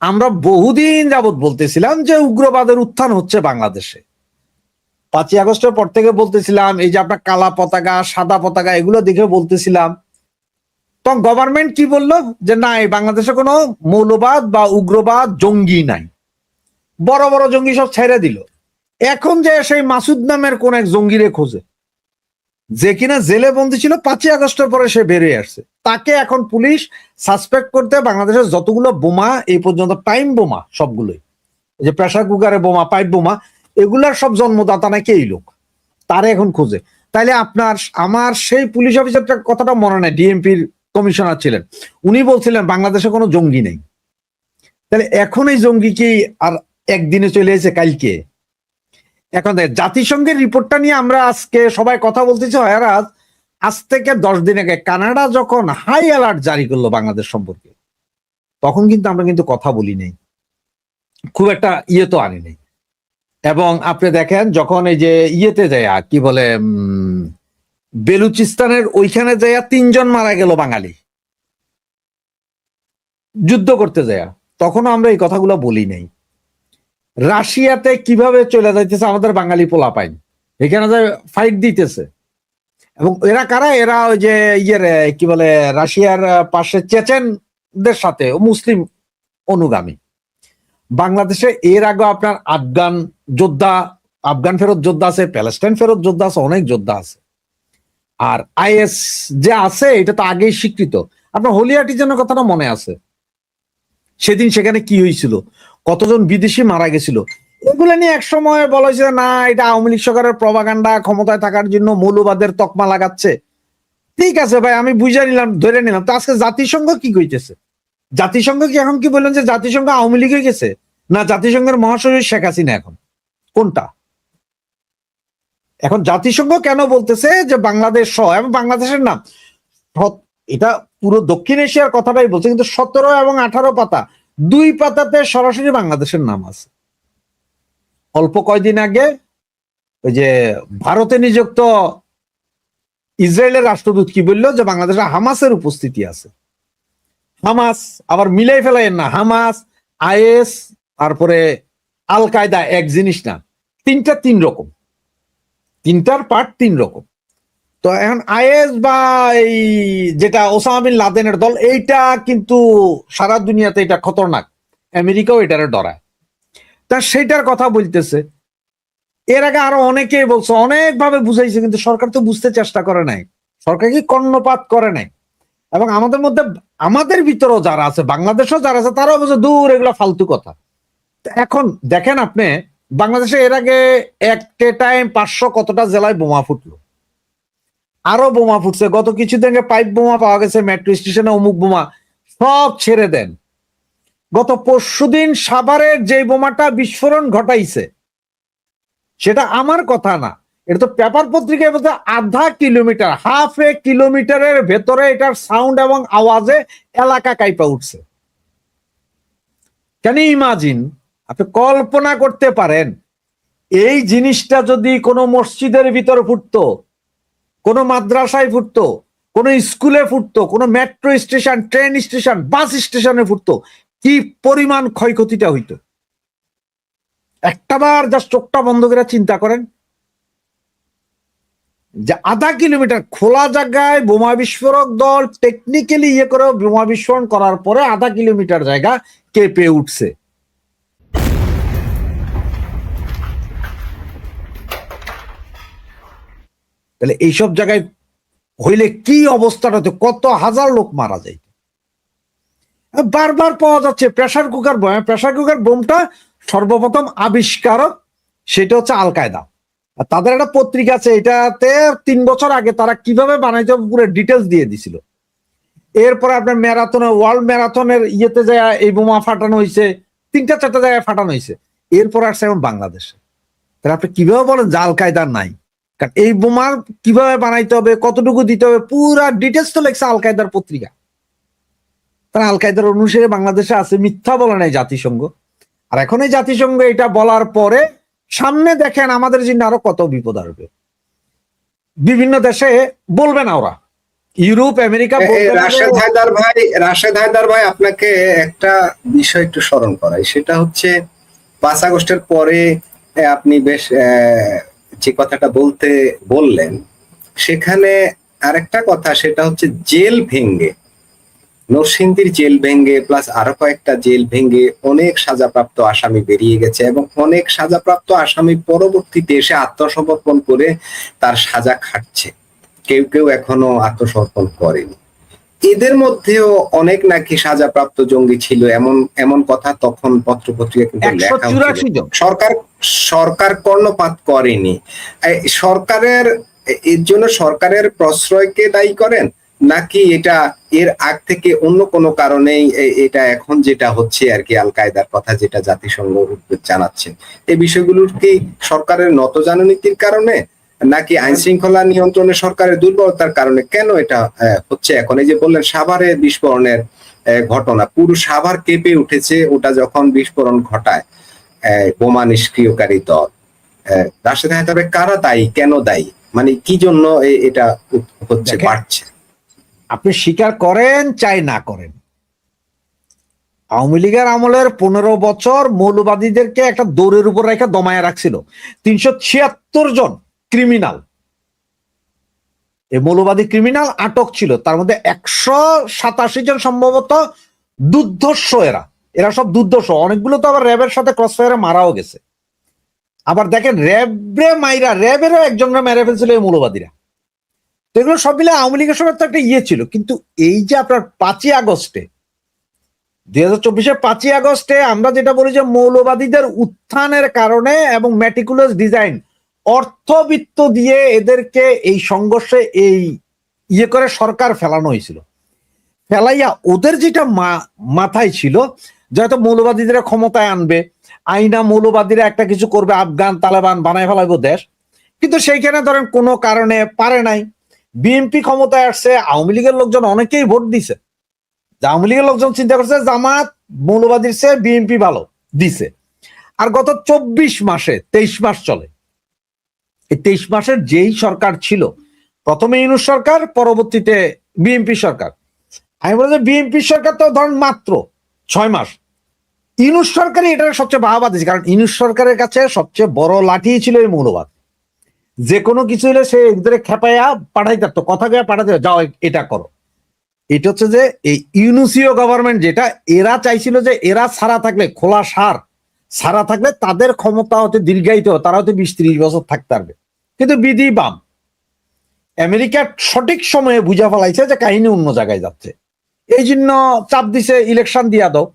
আমরা বহুদিন যাবৎ বলতেছিলাম যে উগ্রবাদের উত্থান হচ্ছে বাংলাদেশে। 5ই আগস্টের পর থেকে বলতেছিলাম, এই যে আপনার কালা পতাকা, সাদা পতাকা, এগুলো দেখে বলতেছিলাম। তখন গভর্নমেন্ট কি বললো যে না, এই বাংলাদেশে কোনো মৌলবাদ বা উগ্রবাদ, জঙ্গি নাই, বড় বড় জঙ্গি সব ছেড়ে দিল। এখন যে সেই মাসুদ নামের কোন এক জঙ্গিরে খোঁজে, যে কিনা জেলে বন্দী ছিল, 5ই আগস্টের পরে সে বেরিয়ে আসছে, তাকে এখন পুলিশ সাসপেক্ট করতে বাংলাদেশের যতগুলো বোমা এই পর্যন্ত, টাইম বোমা সবগুলোই, যে প্রেসার কুকারে বোমা, পাইপ বোমা, এগুলার সব জন্মদাতা নাকি এই লোক, তারে এখন খোঁজে। তাইলে আপনার আমার সেই পুলিশ অফিসারটার কথাটা মনে নাই, ডিএমপির কমিশনার ছিলেন, উনি বলছিলেন বাংলাদেশে কোনো জঙ্গি নেই। তাহলে এখন এই জঙ্গি কি আর একদিনে চলে এসেছে কালকে? এখন জাতিসংঘের রিপোর্টটা নিয়ে আমরা আজকে সবাই কথা বলতেছি। হয়রাজ আজ থেকে 10 দিন আগে কানাডা যখন হাই অ্যালার্ট জারি করলো বাংলাদেশ সম্পর্কে, তখন কিন্তু আমরা কিন্তু কথা বলি নাই, খুব একটা তো আনি নাই। এবং আপনি দেখেন যখন এই যে ইয়েতে যায়, কি বলে, বেলুচিস্তানের ওইখানে যায় 3 জন মারা গেল বাঙালি যুদ্ধ করতে যায়, তখনও আমরা এই কথাগুলো বলি নাই। রাশিয়াতে কিভাবে চলে যাইতেছে আমাদের বাঙালি পোলাপাইন, এখানে যে ফাইট দিতেছে, এবং এরা কারা? এরা ওই যে কি বলে, রাশিয়ার পাশে চেচেনদের সাথে মুসলিম অনুগামী। বাংলাদেশে এর আগে আপনার আফগান যোদ্ধা, আফগান ফেরত যোদ্ধা আছে, প্যালেস্টাইন ফেরত যোদ্ধা আছে, অনেক যোদ্ধা আছে। আর আইএস যে আছে এটা তো আগেই স্বীকৃত। আপনার হলিয়াটিজনের কথাটা মনে আছে, সেদিন সেখানে কি হয়েছিল, কতজন বিদেশি মারা গেছিল, এগুলো নিয়ে এক সময় বলা হয়েছে না এটা আওয়ামী লীগ সরকারের প্রপাগান্ডা, ক্ষমতায় থাকার জন্য মৌলবাদের তকমা লাগাচ্ছে। ঠিক আছে ভাই, আমি বুঝে নিলাম, ধরে নিলাম। তো আজকে জাতিসংঘ কি কইতেছে? জাতিসংঘ কি এখন কি বললেন যে জাতিসংঘ আওয়ামী লীগে গেছে, না জাতিসংঘের মহাসচিব শেখ হাসিনা? এখন কোনটা? এখন জাতিসংঘ কেন বলতেছে যে বাংলাদেশ সহ, এবং বাংলাদেশের নাম, এটা পুরো দক্ষিণ এশিয়ার কথাটাই বলছে, কিন্তু 17 এবং 18 পাতা, 2 পাতাতে সরাসরি বাংলাদেশের নাম আছে। অল্প কয়দিন আগে ওই যে ভারতে নিযুক্ত ইসরায়েলের রাষ্ট্রদূত কি বললো যে বাংলাদেশে হামাসের উপস্থিতি আছে। হামাস আবার মিলাই ফেলাইয়েন না, হামাস, আইএস, তারপরে আল কায়দা এক জিনিস না, 3 রকম, 3টার পার্ট 3 রকম। তো এখন আইএস বা এই যেটা ওসামা বিন লাদেনের দল, এইটা কিন্তু সারা দুনিয়াতে এটা খতরনাক, আমেরিকাও এটারে ডরায়, তা সেটার কথা বলতেছে। এর আগে আরো অনেকেই বলছে, অনেকভাবে বুঝাইছে, কিন্তু সরকার তো বুঝতে চেষ্টা করে নাই, সরকার কি কর্ণপাত করে নাই। এবং আমাদের মধ্যে, আমাদের ভিতরেও যারা আছে, বাংলাদেশেও যারা আছে, তারাও বলছে দূর, এগুলো ফালতু কথা। এখন দেখেন আপনি, বাংলাদেশে এর আগে একটা টাইম 500 কতটা জেলায় বোমা ফুটলো, আরো বোমা ফুটছে, গত কিছুদিন আগে পাইপ বোমা পাওয়া গেছে মেট্রো স্টেশনে, অমুক বোমা, সব ছেড়ে দেন। গত পরশুদিন সাভারের যে বোমাটা বিস্ফোরণ ঘটাইছে, সেটা আমার কথা না, এটা তো পেপার পত্রিকায় বলতে, আধা কিলোমিটার, হাফ এ কিলোমিটারের ভেতরে এটার সাউন্ড এবং আওয়াজে এলাকা কাইপা উঠছে। Can you imagine? আপনি কল্পনা করতে পারেন এই জিনিসটা যদি কোনো মসজিদের ভিতরে ফুটতো, কোনো মাদ্রাসায় ফুটতো, কোনো স্কুলে ফুটতো, কোনো মেট্রো স্টেশন, ট্রেন স্টেশন, বাস স্টেশনে ফুটতো, কি পরিমাণ ক্ষয়ক্ষতিটা হইতো? একটাবার জাস্ট চোখটা বন্ধ করে চিন্তা করেন যে আধা কিলোমিটার খোলা জায়গায় বোমা বিস্ফোরক দল টেকনিক্যালি করে বোমা বিস্ফোরণ করার পরে আধা কিলোমিটার জায়গা কেঁপে উঠছে। তাহলে এইসব জায়গায় হইলে কি অবস্থাটা হতো, কত হাজার লোক মারা যায়। বারবার পাওয়া যাচ্ছে pressure cooker bomb. Pressure cooker বোমটা সর্বপ্রথম আবিষ্কারক সেটা হচ্ছে আল কায়দা। তাদের একটা পত্রিকা আছে, এটাতে 3 বছর আগে তারা কিভাবে বানাইতে পুরো ডিটেলস দিয়ে দিছিল। এরপরে আপনার ম্যারাথনে, ওয়ার্ল্ড ম্যারাথনের ইয়েতে যায় এই বোমা ফাটানো হয়েছে, 3টা-4টা জায়গায় ফাটানো হয়েছে। এরপর আসছে এখন বাংলাদেশে। তাহলে আপনি কিভাবে বলেন যে আল কায়দা নাই? কারণ এই বোমার কিভাবে বানাইতে হবে, কতটুকু দিতে হবে, পুরা ডিটেলস তো লেখছে আল কায়দার পত্রিকা। তারা আল কায়দার অনুসারে বাংলাদেশে আছে, মিথ্যা বলে নাই জাতিসংঘ। আর এখন এই জাতিসংঘ এটা বলার পরে সামনে দেখেন আমাদের জন্য আরো কত বিপদ আসবে। বিভিন্ন দেশে বলবে না ওরা, ইউরোপ আমেরিকা রাশেদ হায়দার ভাই আপনাকে একটা বিষয় একটু স্মরণ করাই, সেটা হচ্ছে 5 আগস্টের পরে আপনি বেশ যে কথাটা বললেন, সেখানে আরেকটা কথা, সেটা হচ্ছে জেল ভেঙ্গে, নরসিংদীর জেল ভেঙ্গে প্লাস আরো কয়েকটা জেল ভেঙ্গে অনেক সাজাপ্রাপ্ত আসামি বেরিয়ে গেছে, এবং অনেক সাজাপ্রাপ্ত আসামি পরবর্তীতে এসে আত্মসমর্পণ করে তার সাজা খাটছে, কেউ কেউ এখনো আত্মসমর্পণ করেনি। এদের মধ্যেও অনেক নাকি সাজাপ্রাপ্ত জঙ্গি ছিল, এমন এমন কথা তখন পত্রপত্রিকা কিন্তু লেখা হয়েছিল। সরকার কর্ণপাত করেনি। সরকারের এর জন্য সরকারের প্রশ্রয়কে দায়ী করেন, নাকি এটা এর আগ থেকে অন্য কোনো কারণেই এটা এখন যেটা হচ্ছে আর কি, আল কায়দার কথা যেটা জাতিসংঘ উদ্বেগ জানাচ্ছে, এই বিষয়গুলোর কি সরকারের নতজানু-নীতির কারণে, নাকি আইন শৃঙ্খলা নিয়ন্ত্রণে সরকারের দুর্বলতার কারণে কেন এটা হচ্ছে এখন? এই যে বললেন সাভারে বিস্ফোরণের ঘটনা, পুরো সাভার কেঁপে উঠেছে ওটা যখন বিস্ফোরণ ঘটায় বোমা নিষ্ক্রিয়কারী দল। রাশেদ হায়দার কারা দায়ী, কেন দায়ী, মানে কি জন্য এটা হচ্ছে, বাড়ছে? আপনি স্বীকার করেন চাই না করেন, আওয়ামী লীগের আমলের 15 বছর মৌলবাদীদেরকে একটা দৌড়ের উপর রেখে দমায় রাখছিল। 376 জন ক্রিমিনাল, এই মৌলবাদী ক্রিমিনাল আটক ছিল, তার মধ্যে 187 জন সম্ভবত দুর্ধর্ষ। এরা সব দুর্ধর্ষ, অনেকগুলো তো আবার র্যাবের সাথে ক্রসফায়ারে মারাও গেছে। আবার দেখেন র্যাবেরও একজনরা মেরে ফেলছিল এই মৌলবাদীরা। তো এগুলো সব মিলে আওয়ামী লীগের সময় তো একটা ছিল। কিন্তু এই যে আপনার 5ই আগস্টে 2024-এর 5ই আগস্টে আমরা যেটা বলি যে মৌলবাদীদের উত্থানের কারণে এবং ম্যাটিকুলাস ডিজাইন, অর্থবিত্ত দিয়ে এদেরকে এই সংঘর্ষে করে সরকার ফেলানো হয়েছিল। ফেলাইয়া ওদের যেটা মাথায় ছিল যে হয়তো মৌলবাদীদের ক্ষমতায় আনবে, আইনা মৌলবাদীরা একটা কিছু করবে, আফগান তালেবান বানায় ফেলাইব দেশ। কিন্তু সেইখানে ধরেন কোনো কারণে পারে নাই। বিএনপি ক্ষমতায় আসছে, আওয়ামী লীগের লোকজন অনেকেই ভোট দিছে, আওয়ামী লীগের লোকজন চিন্তা করছে জামাত মৌলবাদীর চেয়ে বিএনপি ভালো দিছে। আর গত 24 মাসে 23 মাস চলে, এই 23 মাসের যেই সরকার ছিল, প্রথমে ইউনূস সরকার, পরবর্তীতে বিএনপি সরকার। আমি বলি যে বিএনপি সরকার তো ধরেন মাত্র 6 মাস, ইউনূস সরকারই এটার সবচেয়ে বাহাবা দিয়েছে। কারণ ইউনূস সরকারের কাছে সবচেয়ে বড় লাঠি ছিল এই মৌলবাদ। যে কোনো কিছু হলে সে এদের খেপাইয়া পাঠাই থাকতো, কথা গিয়ে পাঠাতে, যাও এটা করো। এটা হচ্ছে যে এই ইউনুসীয় গভর্নমেন্ট, যেটা এরা চাইছিল যে এরা ছাড়া থাকলে, খোলা সার ছাড়া থাকলে তাদের ক্ষমতা হতে দীর্ঘায়িত, তারা হতে 20-30 বছর থাকতে পারবে। কিন্তু বিধি বাম, আমেরিকা সঠিক সময়ে বুঝা ফেলাইছে যে কাহিনী অন্য জায়গায় যাচ্ছে, এই জন্য চাপ দিছে ইলেকশন দিয়া দাও।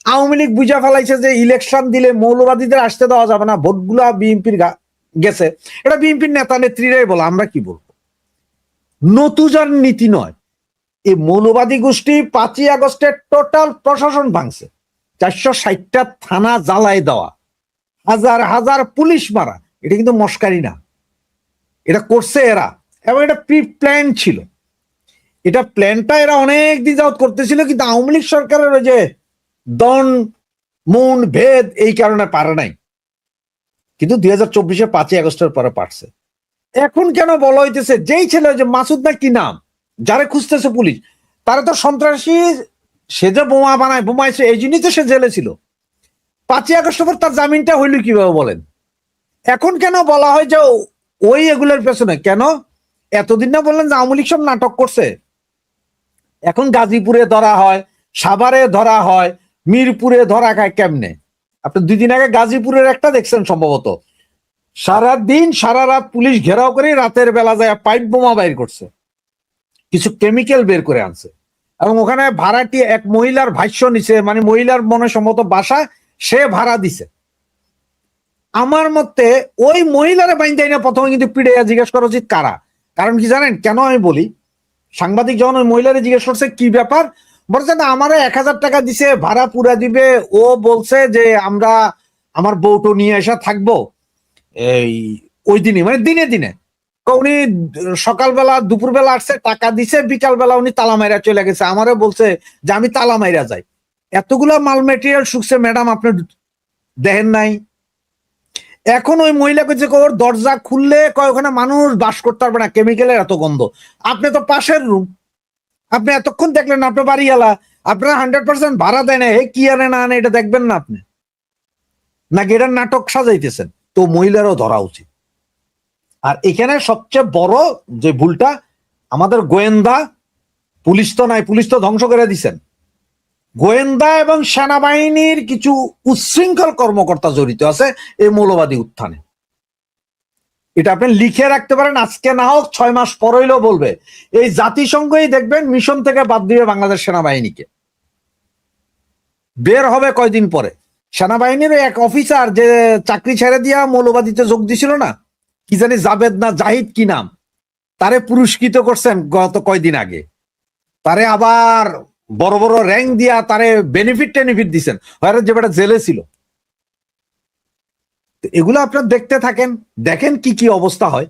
আওয়ামী লীগ বুঝা ফেলাইছে যে ইলেকশন দিলে মৌলবাদীদের আসতে দেওয়া যাবে না, ভোটগুলা বিএনপির গেছে। এটা বিএনপির নেতা নেত্রীরাই বলে, আমরা কি বলবো, নতুজার নীতি নয়। এই মৌলবাদী গোষ্ঠী 5ই আগস্টের টোটাল প্রশাসন ভাঙছে, 460টা থানা জ্বালায় দেওয়া, হাজার হাজার পুলিশ মারা। এটা কিন্তু মস্কারি না, এটা করছে এরা, এবং এটা প্রি প্ল্যান ছিল। এটা প্ল্যানটা এরা অনেক দিন যাবত করতেছিল, কিন্তু আওয়ামী লীগ সরকারের ওই যে দন মন ভেদ এই কারণে পারে নাই। কিন্তু 2024-এ 5ই আগস্টের পরে পারছে। এখন কেন বলা হইতেছে, যেই ছেলে যে মাসুদ না কি নাম, যারে খুঁজতেছে পুলিশ, তারা তো সন্ত্রাসী, সে যে বোমা বানায়, বোমাইছে, এই জন্যই তো সে জেলে ছিল। 5ই আগস্টের পর তার জামিনটা হইল কিভাবে বলেন? এখন কেন বলা হয় যে ওই এগুলোর পেছনে কেন? এতদিন না বললেন যে আওয়ামী লীগ সব নাটক করছে, এখন গাজীপুরে ধরা হয়, সাভারে ধরা হয়, মিরপুরে ধরা খায় কেমনে? আপনি 2 দিন আগে গাজীপুরের একটা দেখছেন সম্ভবত, সারাদিন সারা রাত পুলিশ ঘেরাও করে রাতের বেলা যায় পাইপ বোমা বাইর করছে, কিছু কেমিক্যাল বের করে আনছে, এবং ওখানে ভাড়াটি এক মহিলার ভাষ্য নিছে, মানে মহিলার মনে সম্ভবত বাসা, সে ভাড়া দিছে। আমার মতে ওই মহিলার বাইন্দাই না প্রথমে কিন্তু পিড়াইয়া জিজ্ঞেস করা উচিত কারা। কারণ কি জানেন কেন আমি বলি? সাংবাদিক যখন ওই মহিলারে জিজ্ঞেস করছে কি ব্যাপার, বলছে না আমারে 1000 টাকা দিছে, ভাড়া পুরা দিবে, ও বলছে যে আমরা আমার বউটো নিয়ে এসে থাকবো এই ওই দিনই, মানে দিনে দিনে। উনি সকালবেলা দুপুরবেলা আসছে, টাকা দিছে, বিকালবেলা উনি তালা মাইরা চলে গেছে, আমারও বলছে যে আমি তালা মাইরা যাই। এতগুলা মাল মেটেরিয়াল শুকছে ম্যাডাম, আপনি দেখেন নাই? এখন ওই মহিলা কইছে ওর দরজা খুললে কয় ওখানে মানুষ বাস করতে পারবে না, কেমিক্যালের এত গন্ধ। আপনি তো পাশের রুম, আপনি এতক্ষণ দেখলেন, আপনার বাড়িওয়ালা আপনারা 100% ভাড়া দেয় না, হে কি আনে না আনে এটা দেখবেন না আপনি, নাকি এটার নাটক সাজাইতেছেন? তো মহিলারও ধরা উচিত। আর এখানে সবচেয়ে বড় যে ভুলটা, আমাদের গোয়েন্দা, পুলিশ তো নাই, পুলিশ তো ধ্বংস করে দিছেন, গোয়েন্দা এবং সেনাবাহিনীর কিছু উচ্ছৃঙ্খল কর্মকর্তা জড়িত আছে এই মৌলবাদী উত্থানে। এটা আপনি লিখে রাখতে পারেন, আজকে না হোক 6 মাস পর হইলেও বলবে। এই জাতিসংঘই দেখবেন মিশন থেকে বাদ দিবে বাংলাদেশ সেনাবাহিনীকে, বের হবে কয়দিন পরে। সেনাবাহিনীর এক অফিসার যে চাকরি ছেড়ে দিয়া মৌলবাদীতে যোগ দিছিল না, কি জানি জাবেদ না জাহিদ কি নাম, তারে পুরস্কৃত করছেন গত কয়দিন আগে। তারে আবার বড় বড় র্যাঙ্ক দিয়া তারে বেনিফিট দিচ্ছেন, হয়তো যে বেটা জেলে ছিল। এগুলো আপনার দেখতে থাকেন, দেখেন কি কি অবস্থা হয়।